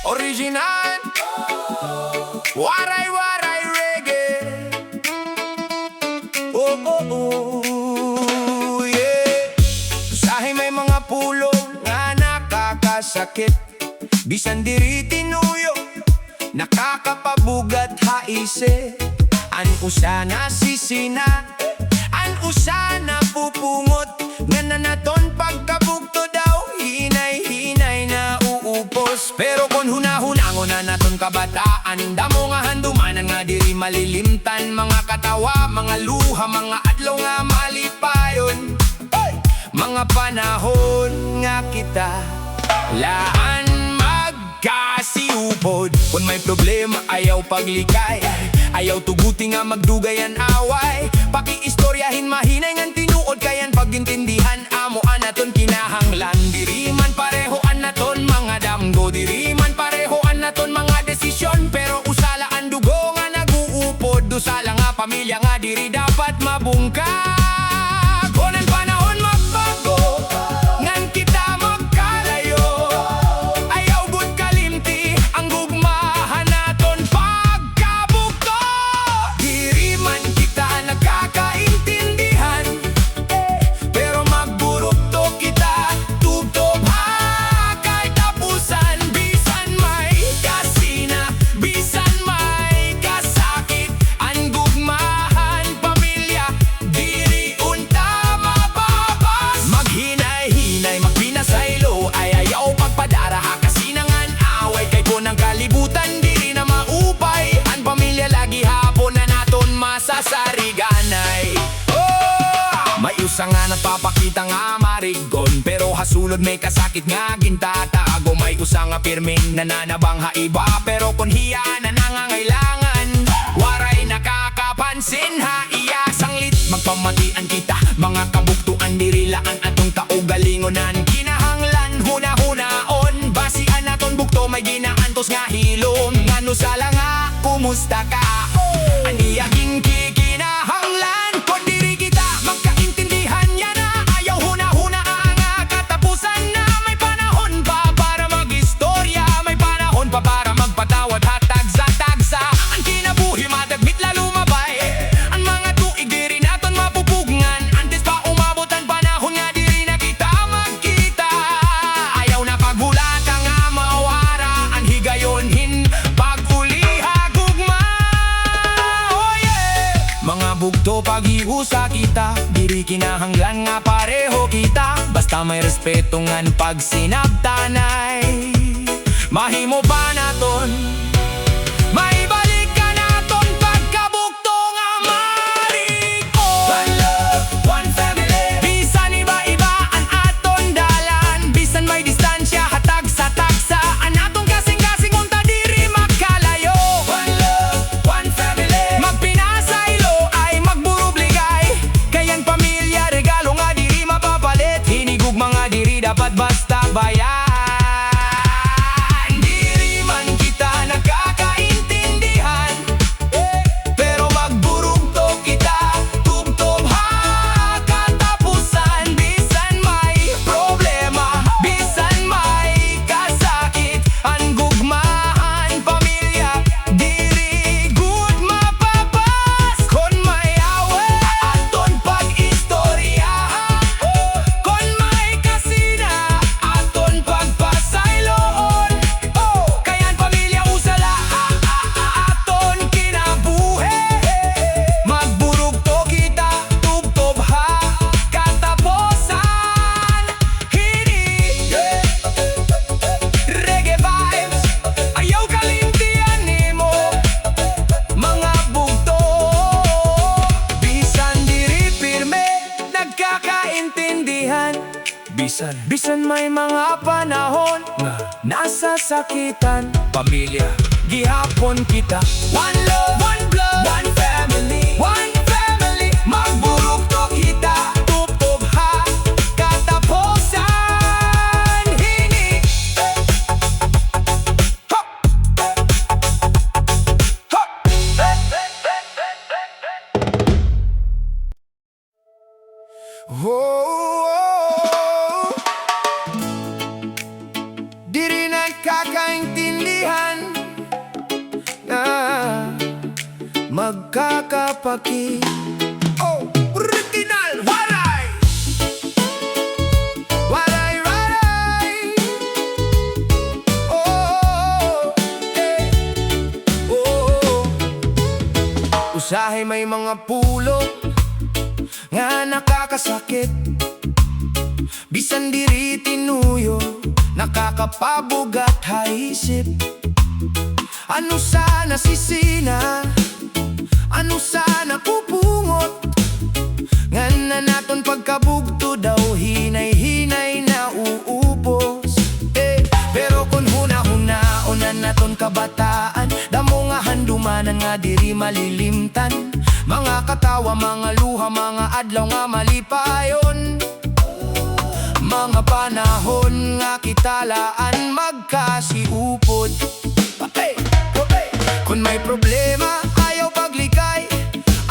Original Waray-Waray Reggae. Oh, oh, oh, yeah. Usahay may mga pulong nga nakakasakit. Bisan diri tinuyo, nakakapabugat haise. An usa na sisina, an usa na pupungot. Nananaton pagkabugto daw, hinay-hinay na uupos. Pero kung hunahunangon na naton kabataan, damo nga handumanan nga diri malilimtan. Mga katawa, mga luha, mga adlaw nga malipayon. Mga panahon nga kita laan magkasiupod. Kung may problema ayaw paglikay, ayaw tuguti nga magdugayan away. Pag-istoryahin mahinay ngan tinuod kayan pagintindihan. Amo anaton kinahanglan, diri man pareho anaton mga damgo, diri man pareho anaton mga desisyon. Pero usala ang dugo nga naguupod, usala nga pamilya nga diri dapat mabungkag. Kung ang panahon magbago, ngan kita magkalayo, ayaw gud kalimti ang gugmahan naton pagkabugto. Diri man kita nagkakaintindihan, pero magburukto kita tubtob ha kay tapusan. Bisan may kasina, bisan may kasakit, ang gugmahan pamilya diri unta mababas. Maghinay-hinay, magpinasayloay, ayaw pagpadara ha kasina ngan away. Kay kung ang kalibutan diri na maupay, ang pamilya lagi hapon na naton masasariganay. May usa nga nagpapakita nga marigon, pero hasulod may kasakit nga gintatago. May usa nga pirming nananabang haiba, pero kung hiya na nangangailangan, waray nakakapansin ha iya sanglit. Magpamatian kita, mga kabuktuan dirilaan atong kaugalingonan. Kinahanglan huna-hunaon, basian naton bukto may ginaantos nga hilom. Ngano sala nga, kumusta ka? Aniyaging kikinahanglan, kung diri kita magkaintindihan yan na. Ayaw huna-huna nga katapusan na. May panahon pa para mag-istorya, may panahon pa para magpatawad at tagsa-tagsa. Ang kinabuhi madagmit lalo mabay, ang mga tuig diri naton mapupugngan. Antes pa umabot ang panahon nga diri na kita magkita. Ayaw na paghulata nga mawara, ang higayon pag-uliha gugma. Oh yeah! Mga bugto paghiusa kita, diri kinahanglan nga pareho kita. Basta may respeto ngan pag sinabtanay, mahimo pa naton maibalik ka naton pagkabugto nga marikon. One love, one family, bisan iba-iba ang aton dalan. Bisan may distansya hatag sa tagsa, ang aton kasing-kasing unta diri magkalayo. One love, one family, magpinasayloay, magburubligay. Kayan pamilya regalo nga diri mapapalit, hinigug mga diri dapat basta bayan. Diri man kita nagkakaintindihan, pero magburugto kita tubtob ha katapusan. Bisan may problema, bisan may kasakit, ang gugmahan pamilya diri good mapapas. Kon may away aton pag-istorya, kon may kasina aton pagpasayloon. Kayan pamilya usala aton kinabuhi, magburugto kita tubtob ha katapusan. Hini reggae vibes, ayaw kalimtian nimo mga bugto. Bisan diri pirme nagkakaintindihan, bisan may mga panahon nga nasasakitan. Pamilya gihapon kita, one love, one blood, one family, magburugto kita tubtob ha katapusan. Hini hop hop. Oh, oh, oh. nagkakaintindihan na magkakapatid. Oh, original Waray! Waray-Waray! Oh, eh, oh. Usahay may mga pulong nga nakakasakit. Bisan diri tinuyo, nakakapabugat haisip. Ano sana sisina, ano sana pupungot, ngan naton pagkabugto daw hinay-hinay na uubos. Pero kung huna-hunaonan naton kabataan, damo nga handumanan nga diri malilimtan. Mga katawa, mga luha, mga adlaw nga malipayon. Mga panahon nga kitalaan magkasiupod. Kung may problema, ayaw paglikay,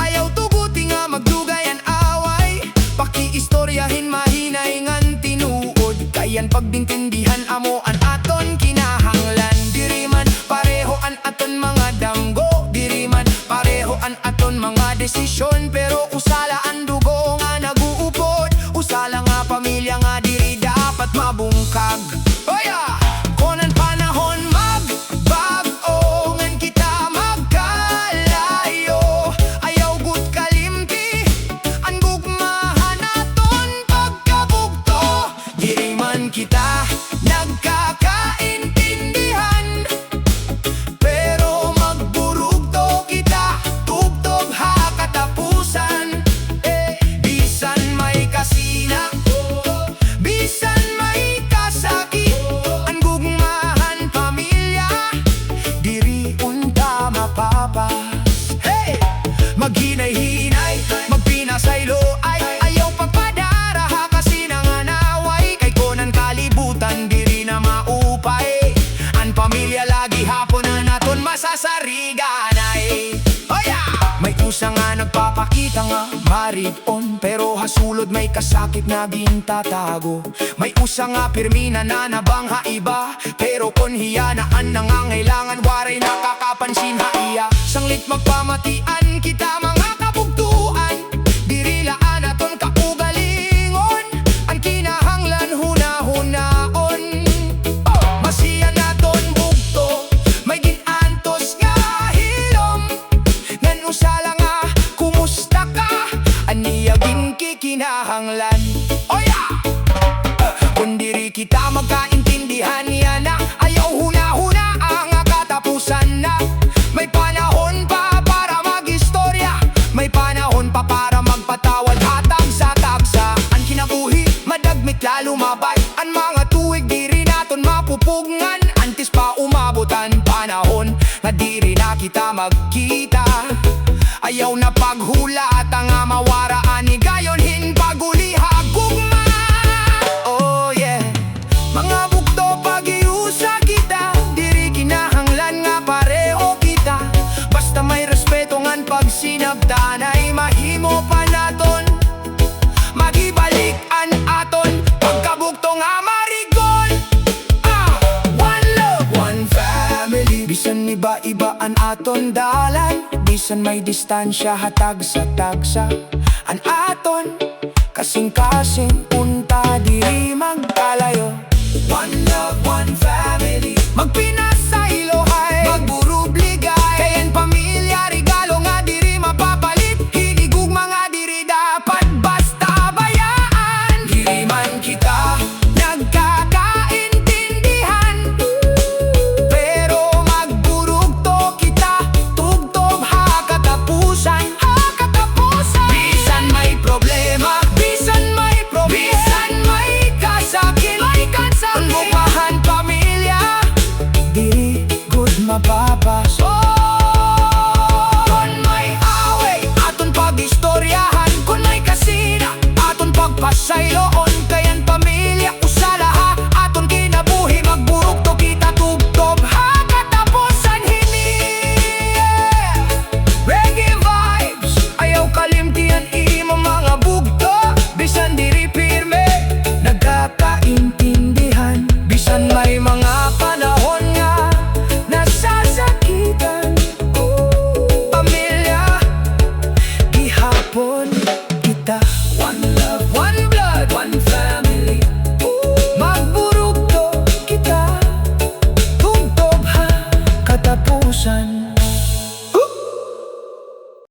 ayaw tuguti nga magdugayan away. Pag-istoryahin mahinay ngan tinuod, kayan pagdintindihan amo an aton kinahanglan. Diri man pareho an aton mga damgo, diri man pareho an aton mga desisyon. Pero usala ang dugo nga naguupod, usala nga pamilya nga diri dapat mabungkag. Oya! Konan panahon magbago, ngan kita magkalayo. Ayaw gud kalimti, ang gugmahan naton pagkabugto. Diri man kita nagkakaintindihan, pero magburugto kita, tubtob ha katapusan. Bisan may kasina, bisan may kasakit, ang gugmahan pamilya, diri unta mapapas. Maghinay-hinay, magpinasayloay, ayaw pagpadara ha kasina nga naway. Kay konan kalibutan, diri na maupay, ang pamilya lagi hapon na naton masasariganay. May usa nga nagpapakita nga marid-on, pero hasulod may kasakit na gintatago. May usa nga pirmina na nabangha iba, pero kon hiyanaan nangangailangan waray nakakapansin ha iya. Sanglit magpamatian kita mga kabugtuan, diri laan aton kaugalingon, ang kinahanglan huna-hunaon. Masiyan naton bugto, may ginantos nga hilom, ngan usala nga kumusta ka, aniyagin kikinahanglan. Kung diri kita magkaintindihan yan na, ayaw huna-huna ang katapusan na. May panahon pa para mag-istorya, may panahon pa para magpatawad hatag sa tagsa. Ang kinabuhi madagmit lalo mabay, ang mga tuwig diri naton mapupugngan. Antes pa umabutan panahon nga diri na kita magkita. Ayaw na paghulata nga mawaraan ni gayon hin paguliha gugma. Oh yeah, mga bugto pag-iusa kita, diri kinahanglan nga pareho kita. Basta may respeto ngan pagsinabtan ay mahimo pa naton magibalik an aton pagkabugto nga marigon. One love, one family, bisan iba-iba an aton dalan, bisan may distansya hatag sa tagsa. An aton kasing-kasing punta diri magkalayo. One love, one family, magpina